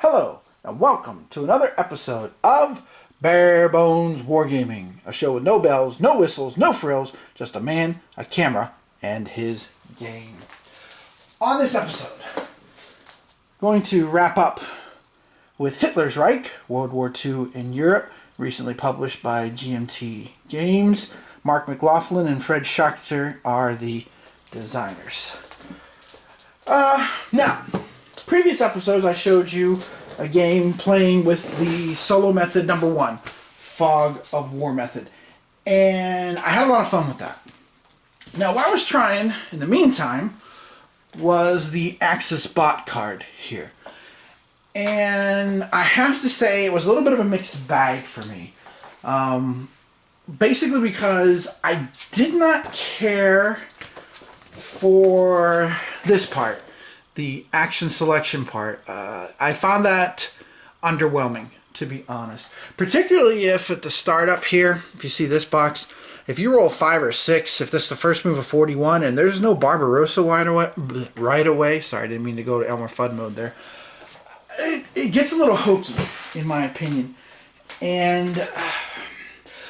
Hello, and welcome to another episode of Bare Bones Wargaming, a show with no bells, no whistles, no frills, just a man, a camera, and his game. On this episode, going to wrap up with Hitler's Reich, World War II in Europe, recently published by GMT Games. Mark McLaughlin and Fred Schachter are the designers. Now, previous episodes I showed you a game playing with the solo method number 1, Fog of War method. And I had a lot of fun with that. Now, what I was trying, in the meantime, was the Axis bot card here. And I have to say it was a little bit of a mixed bag for me. Basically because I did not care for this part, the action selection part. I found that underwhelming, to be honest. Particularly if at the start up here, if you see this box, if you roll 5 or 6, if this is the first move of 41 and there's no Barbarossa right away, sorry, I didn't mean to go to Elmer Fudd mode there, it gets a little hokey, in my opinion. And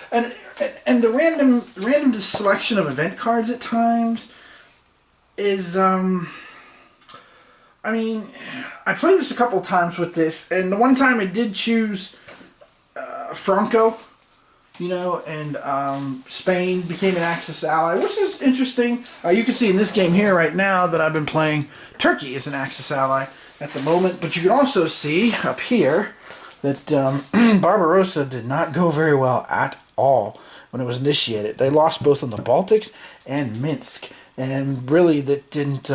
the random selection of event cards at times is, I mean, I played this a couple times with this, and the one time I did choose Franco, you know, and Spain became an Axis ally, which is interesting. You can see in this game here right now that I've been playing Turkey as an Axis ally at the moment, but you can also see up here that Barbarossa did not go very well at all when it was initiated. They lost both on the Baltics and Minsk, and really that didn't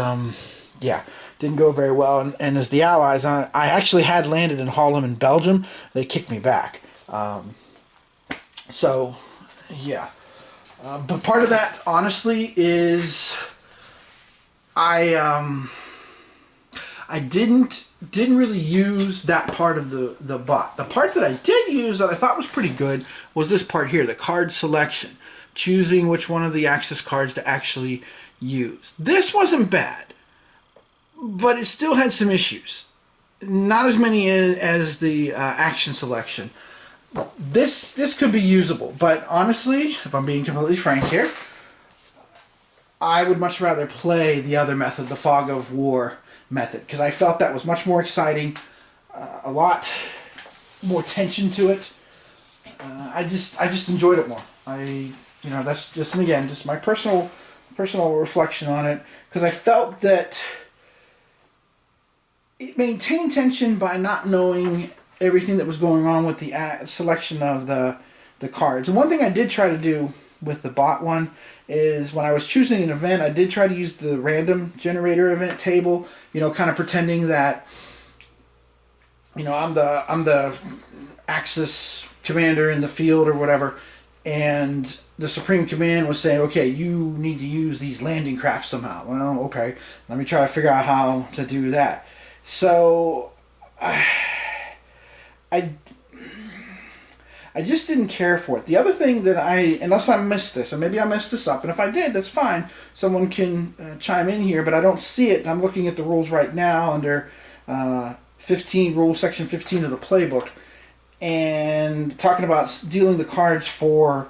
go very well. And as the Allies, I actually had landed in Holland and Belgium. They kicked me back. So, yeah. But part of that, honestly, is I didn't really use that part of the bot. The part that I did use that I thought was pretty good was this part here, the card selection. Choosing which one of the Axis cards to actually use. This wasn't bad, but it still had some issues. Not as many as the action selection. This could be usable, but honestly, if I'm being completely frank here, I would much rather play the other method, the Fog of War method, because I felt that was much more exciting, a lot more tension to it. I just enjoyed it more. That's just, and again, just my personal reflection on it, because I felt that it maintained tension by not knowing everything that was going on with the selection of the cards. And one thing I did try to do with the bot one is when I was choosing an event, I did try to use the random generator event table, you know, kind of pretending that, you know, I'm the Axis commander in the field or whatever, and the Supreme Command was saying, okay, you need to use these landing craft somehow. Well, okay, let me try to figure out how to do that. So I just didn't care for it. The other thing that unless I missed this, and maybe I messed this up, and if I did, that's fine. Someone can chime in here, but I don't see it. I'm looking at the rules right now under 15, rule section 15 of the playbook, and talking about dealing the cards for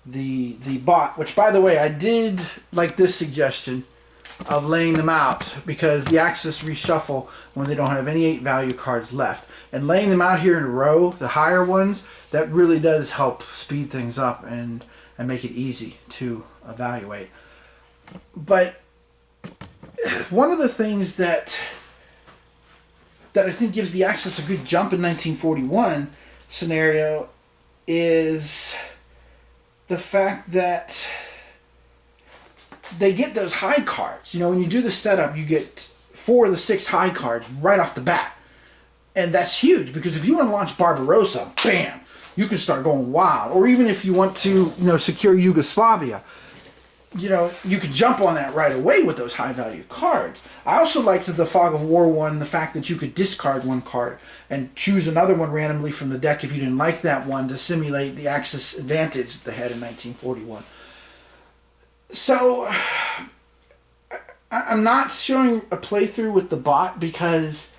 the bot, which, by the way, I did like this suggestion of laying them out, because the Axis reshuffle when they don't have any 8 value cards left. And laying them out here in a row, the higher ones, that really does help speed things up and make it easy to evaluate. But one of the things that I think gives the Axis a good jump in 1941 scenario is the fact that they get those high cards. You know, when you do the setup, you get 4 of the 6 high cards right off the bat. And that's huge, because if you want to launch Barbarossa, bam, you can start going wild. Or even if you want to, you know, secure Yugoslavia, you know, you could jump on that right away with those high value cards. I also liked the Fog of War one, the fact that you could discard one card and choose another one randomly from the deck if you didn't like that one, to simulate the Axis advantage that they had in 1941. So I'm not showing a playthrough with the bot because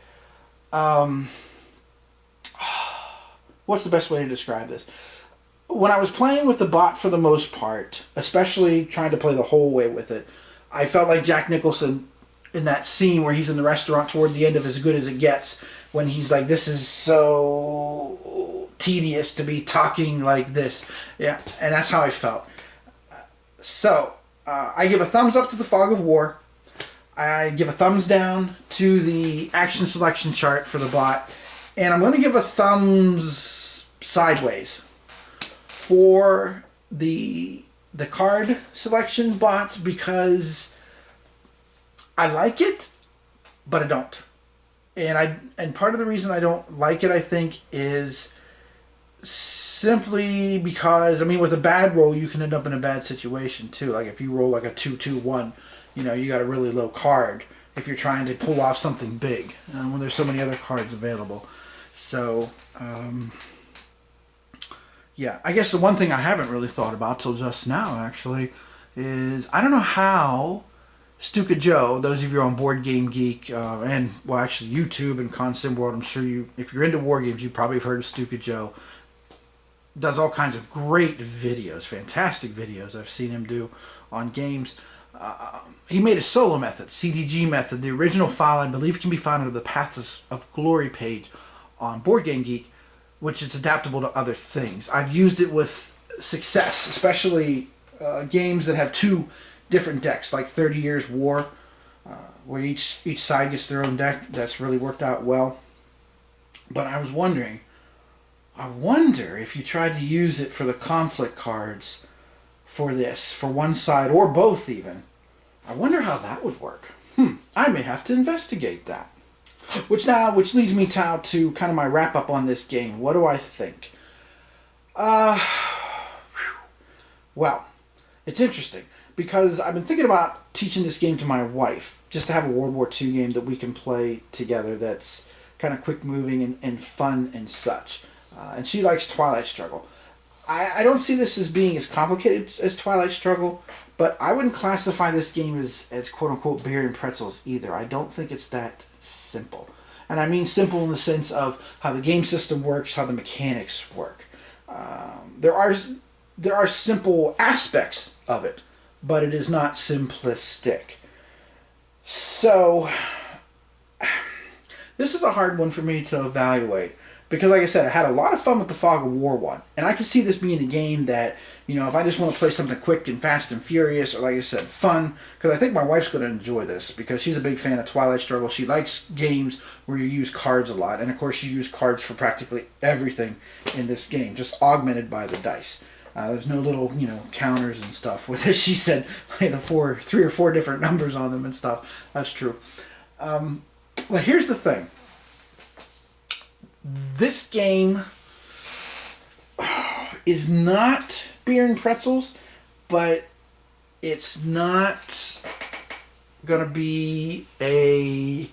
what's the best way to describe this? When I was playing with the bot for the most part, especially trying to play the whole way with it, I felt like Jack Nicholson in that scene where he's in the restaurant toward the end of As Good as It Gets, when he's like, this is so tedious to be talking like this. Yeah, and that's how I felt. So, I give a thumbs up to the Fog of War. I give a thumbs down to the action selection chart for the bot. And I'm going to give a thumbs sideways for the card selection bot, because I like it, but I don't. And part of the reason I don't like it, I think, is simply because, I mean, with a bad roll, you can end up in a bad situation too. Like if you roll like a 2-2-1, you know, you got a really low card if you're trying to pull off something big when there's so many other cards available. So, yeah, I guess the one thing I haven't really thought about till just now, actually, is I don't know how Stuka Joe, those of you on Board Game Geek, and, well, actually YouTube and Consim World, I'm sure you, if you're into war games, you probably have heard of Stuka Joe, does all kinds of great videos, fantastic videos I've seen him do on games. He made a solo method, CDG method. The original file, I believe, can be found under the Paths of Glory page on Board Game Geek, which is adaptable to other things. I've used it with success, especially games that have two different decks, like 30 Years War, where each side gets their own deck. That's really worked out well. But I was wondering, I wonder if you tried to use it for the conflict cards for this, for one side or both even. I wonder how that would work. I may have to investigate that. Which leads me to kind of my wrap up on this game. What do I think? Well, it's interesting because I've been thinking about teaching this game to my wife, just to have a World War II game that we can play together that's kind of quick moving and fun and such. And she likes Twilight Struggle. I don't see this as being as complicated as Twilight Struggle, but I wouldn't classify this game as quote-unquote beer and pretzels either. I don't think it's that simple. And I mean simple in the sense of how the game system works, how the mechanics work. There are simple aspects of it, but it is not simplistic. So, this is a hard one for me to evaluate. Because, like I said, I had a lot of fun with the Fog of War one. And I could see this being a game that, you know, if I just want to play something quick and fast and furious, or like I said, fun, because I think my wife's going to enjoy this, because she's a big fan of Twilight Struggle. She likes games where you use cards a lot. And, of course, you use cards for practically everything in this game, just augmented by the dice. There's no little, you know, counters and stuff. With this, she said, like, 3 or 4 different numbers on them and stuff. That's true. But here's the thing. This game is not beer and pretzels, but it's not going to be a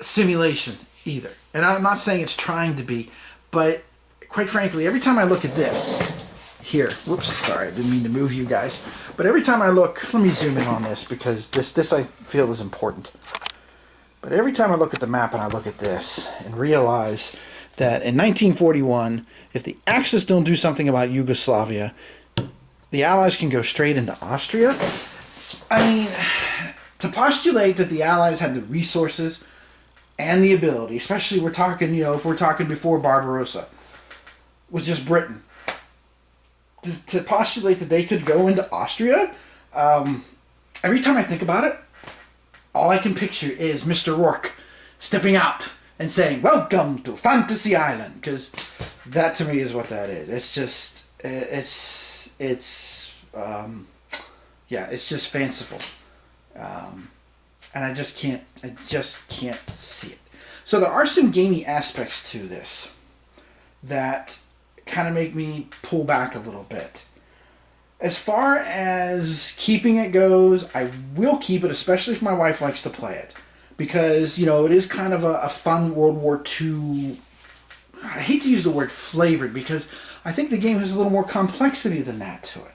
simulation either. And I'm not saying it's trying to be, but quite frankly, every time I look at this here, whoops, sorry, I didn't mean to move you guys, but every time I look, let me zoom in on this because this I feel is important. But every time I look at the map and I look at this and realize that in 1941, if the Axis don't do something about Yugoslavia, the Allies can go straight into Austria. I mean, to postulate that the Allies had the resources and the ability, especially we're talking, you know, if we're talking before Barbarossa, was just Britain. To postulate that they could go into Austria, every time I think about it, all I can picture is Mr. Rourke stepping out and saying, "Welcome to Fantasy Island," because that to me is what that is. It's just, yeah, it's just fanciful, and I just can't see it. So there are some gamey aspects to this that kind of make me pull back a little bit. As far as keeping it goes, I will keep it, especially if my wife likes to play it. Because, you know, it is kind of a fun World War II... I hate to use the word flavored, because I think the game has a little more complexity than that to it.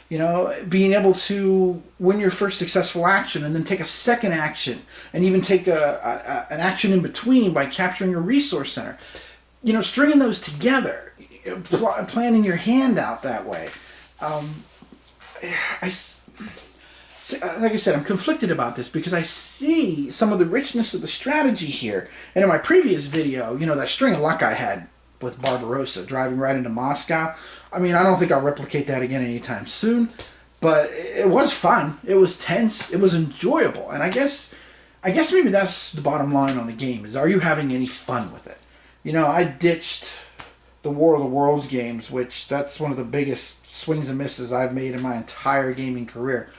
You know, being able to win your first successful action and then take a second action, and even take an action in between by capturing a resource center. stringing those together, planning your hand out that way. Like I said, I'm conflicted about this because I see some of the richness of the strategy here. And in my previous video, that string of luck I had with Barbarossa, driving right into Moscow, I mean, I don't think I'll replicate that again anytime soon. But it was fun. It was tense. It was enjoyable. And I guess maybe that's the bottom line on the game is, are you having any fun with it? I ditched the War of the Worlds games, which that's one of the biggest swings and misses I've made in my entire gaming career,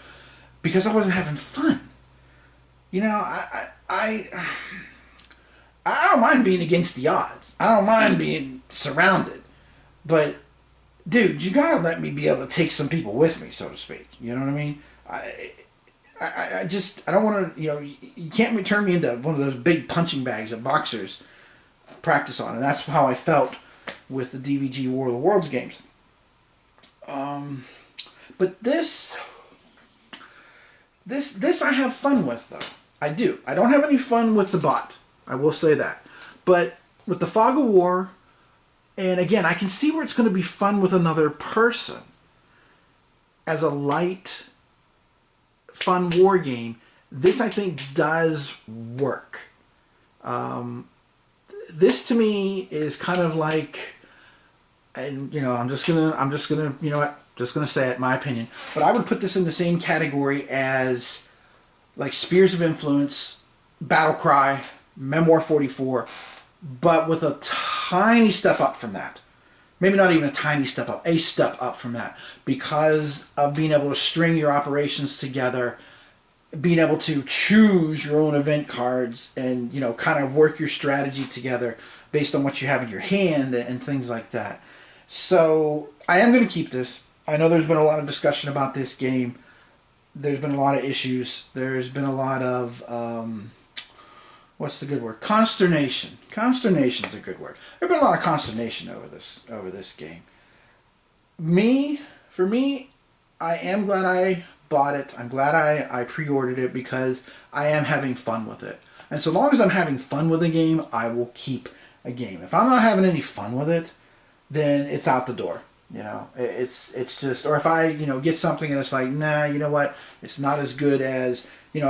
because I wasn't having fun. I don't mind being against the odds. I don't mind being surrounded. But, dude, you gotta let me be able to take some people with me, so to speak. You know what I mean? I don't want to, you can't turn me into one of those big punching bags that boxers practice on. And that's how I felt with the DVG War of the Worlds games. But this I have fun with, though. I do. I don't have any fun with the bot. I will say that. But with the Fog of War, and again, I can see where it's going to be fun with another person. As a light, fun war game, this I think does work. This to me is kind of like, and I'm just gonna say it, my opinion, but I would put this in the same category as like Spears of Influence, Battle Cry, Memoir 44, but with a tiny step up from that. Maybe not even a tiny step up, a step up from that, because of being able to string your operations together, being able to choose your own event cards, and kind of work your strategy together based on what you have in your hand and things like that. So I am going to keep this. I know there's been a lot of discussion about this game. There's been a lot of issues. There's been a lot of what's the good word? Consternation. Consternation's a good word. There's been a lot of consternation over this game. For me, I am glad I bought it. I'm glad I pre-ordered it because I am having fun with it. And so long as I'm having fun with a game, I will keep a game. If I'm not having any fun with it, then it's out the door. It's just, or if I get something and it's like, nah, you know what? It's not as good as I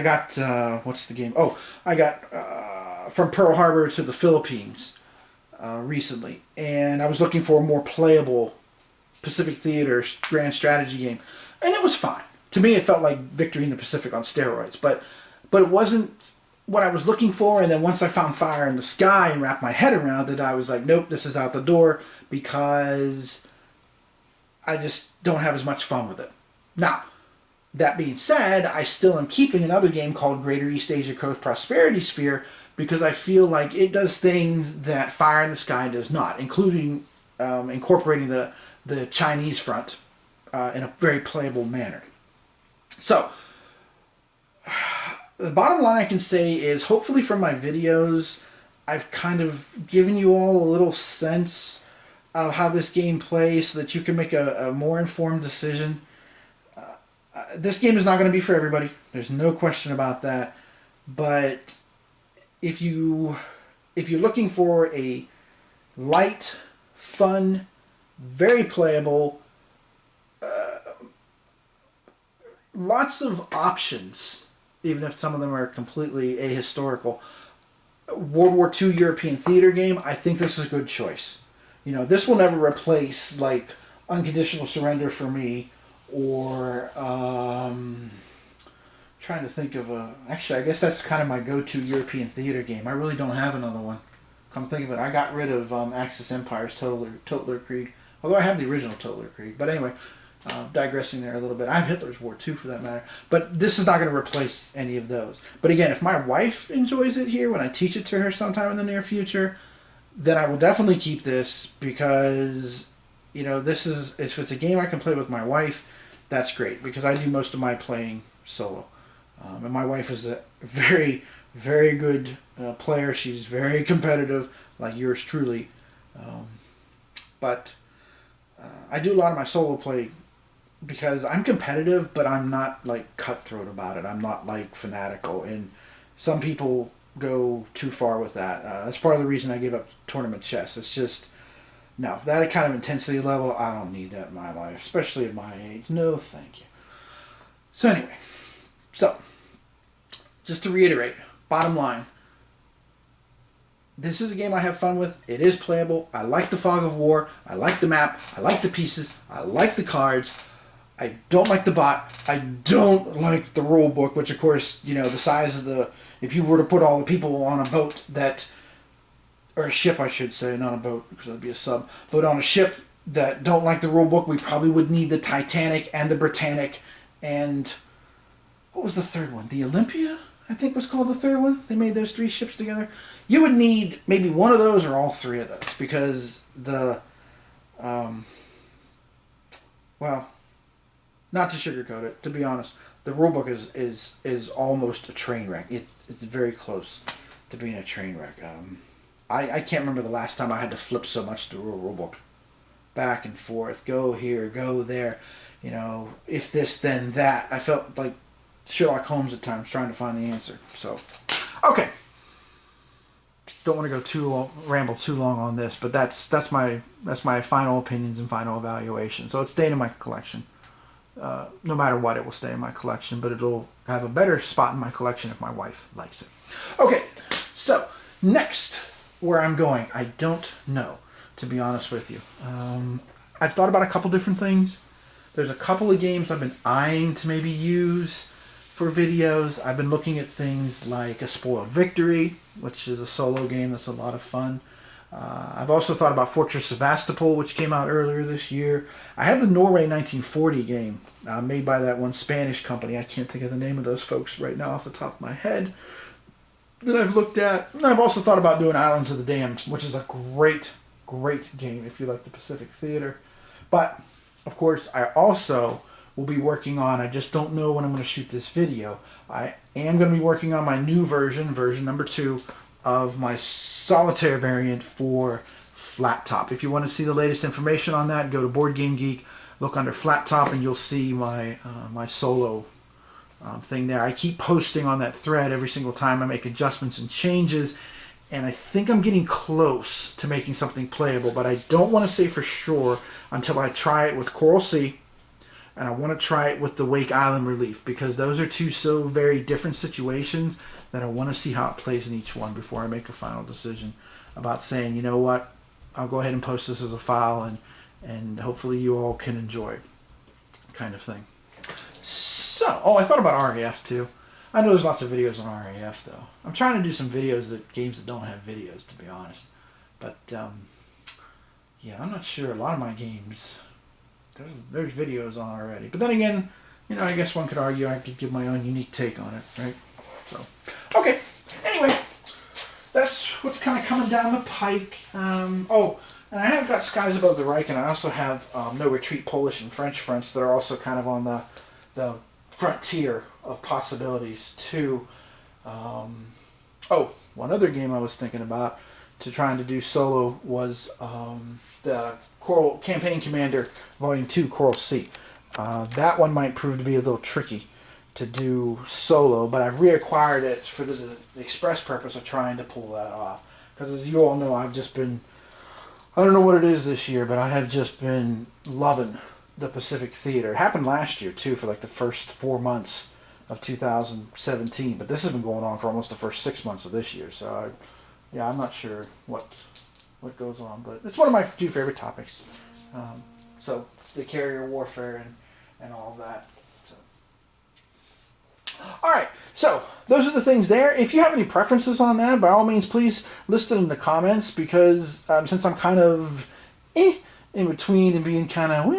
got what's the game? Oh, I got From Pearl Harbor to the Philippines recently, and I was looking for a more playable Pacific Theater grand strategy game, and it was fine. To me, it felt like Victory in the Pacific on steroids, but it wasn't what I was looking for. And then once I found Fire in the Sky and wrapped my head around it, I was like, nope, this is out the door, because I just don't have as much fun with it. Now, that being said, I still am keeping another game called Greater East Asia Coast Prosperity Sphere, because I feel like it does things that Fire in the Sky does not, including incorporating the Chinese front in a very playable manner. So, the bottom line I can say is, hopefully from my videos, I've kind of given you all a little sense of how this game plays so that you can make a more informed decision. This game is not going to be for everybody. There's no question about that. But if you're looking for a light, fun, very playable, lots of options, even if some of them are completely ahistorical, World War II European theater game, I think this is a good choice. This will never replace like Unconditional Surrender for me, or trying to think of actually, I guess that's kind of my go-to European theater game. I really don't have another one. Come think of it, I got rid of Axis Empire's Total Krieg, although I have the original Total Krieg. But anyway, digressing there a little bit. I have Hitler's War too, for that matter. But this is not going to replace any of those. But again, if my wife enjoys it here when I teach it to her sometime in the near future, then I will definitely keep this, because this is, if it's a game I can play with my wife, that's great, because I do most of my playing solo. And my wife is a very, very good player. She's very competitive, like yours truly. But I do a lot of my solo play because I'm competitive, but I'm not like cutthroat about it. I'm not like fanatical. And some people go too far with that. That's part of the reason I gave up tournament chess. It's just, no, that kind of intensity level, I don't need that in my life, especially at my age. No, thank you. So anyway, so just to reiterate, bottom line, this is a game I have fun with. It is playable. I like the fog of war. I like the map. I like the pieces. I like the cards. I don't like the bot. I don't like the rule book, which of course, you know, the size of the, if you were to put all the people on a boat that, or a ship I should say, not a boat because that'd be a sub, but on a ship that don't like the rule book, we probably would need the Titanic and the Britannic and, what was the third one? The Olympia, I think was called the third one. They made those 3 ships together. You would need maybe one of those or all 3 of those because the, well, not to sugarcoat it, to be honest, the rulebook is almost a train wreck. It's very close to being a train wreck. I can't remember the last time I had to flip so much through a rulebook. Back and forth, go here, go there, you know, if this, then that. I felt like Sherlock Holmes at times trying to find the answer. So, okay. Don't want to go too long, ramble too long on this, but that's my final opinions and final evaluation. So it's staying in my collection. No matter what, it will stay in my collection, but it'll have a better spot in my collection if my wife likes it. Okay, so next, where I'm going, I don't know, to be honest with you. I've thought about a couple different things. There's a couple of games I've been eyeing to maybe use for videos. I've been looking at things like A Spoiled Victory, which is a solo game that's a lot of fun. I've also thought about Fortress Sevastopol, which came out earlier this year. I have the Norway 1940 game, made by that one Spanish company. I can't think of the name of those folks right now off the top of my head, that I've looked at. And I've also thought about doing Islands of the Damned, which is a great, great game if you like the Pacific Theater. But, of course, I also will be working on, I just don't know when I'm going to shoot this video, I am going to be working on my new version number 2, of my solitaire variant for Flat Top. If you want to see the latest information on that, go to Board Game Geek, look under Flat Top, and you'll see my my solo thing there. I keep posting on that thread every single time I make adjustments and changes, and I think I'm getting close to making something playable, but I don't want to say for sure until I try it with Coral Sea, and I want to try it with the Wake Island Relief, because those are 2 so very different situations that I want to see how it plays in each one before I make a final decision about saying, you know what, I'll go ahead and post this as a file and hopefully you all can enjoy, kind of thing. So, oh, I thought about RAF too. I know there's lots of videos on RAF though. I'm trying to do some videos that games that don't have videos, to be honest. But yeah, I'm not sure. A lot of my games, there's videos on already. But then again, you know, I guess one could argue I could give my own unique take on it, right? So, okay. Anyway, that's what's kind of coming down the pike. Oh, and I have got Skies Above the Reich, and I also have No Retreat Polish and French fronts that are also kind of on the frontier of possibilities too. Oh, one other game I was thinking about trying to do solo was the Coral Campaign Commander Volume 2 Coral Sea. That one might prove to be a little tricky to do solo, but I've reacquired it for the express purpose of trying to pull that off. Because as you all know, I've just been, I don't know what it is this year, but I have just been loving the Pacific Theater. It happened last year too, for like the first 4 months of 2017, but this has been going on for almost the first 6 months of this year, so yeah, I'm not sure what goes on, but it's one of my 2 favorite topics. So the carrier warfare and all that. So. All right, so those are the things there. If you have any preferences on that, by all means, please list it in the comments, because since I'm kind of in between and being kind of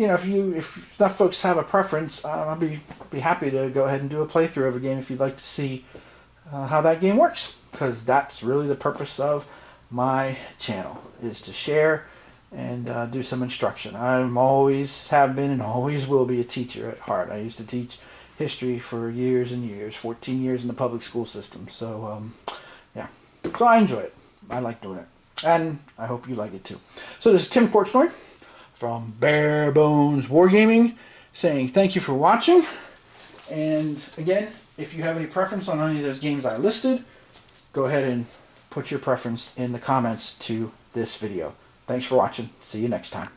if enough folks have a preference, I'll be happy to go ahead and do a playthrough of a game if you'd like to see how that game works, because that's really the purpose of my channel, is to share and do some instruction. I'm always have been and always will be a teacher at heart. I used to teach history for years and years, 14 years in the public school system. So yeah, so I enjoy it. I like doing it, and I hope you like it too. So this is Tim Korchnoi from Bare Bones Wargaming saying thank you for watching, and again, If you have any preference on any of those games I listed, go ahead and put your preference in the comments to this video. Thanks for watching. See you next time.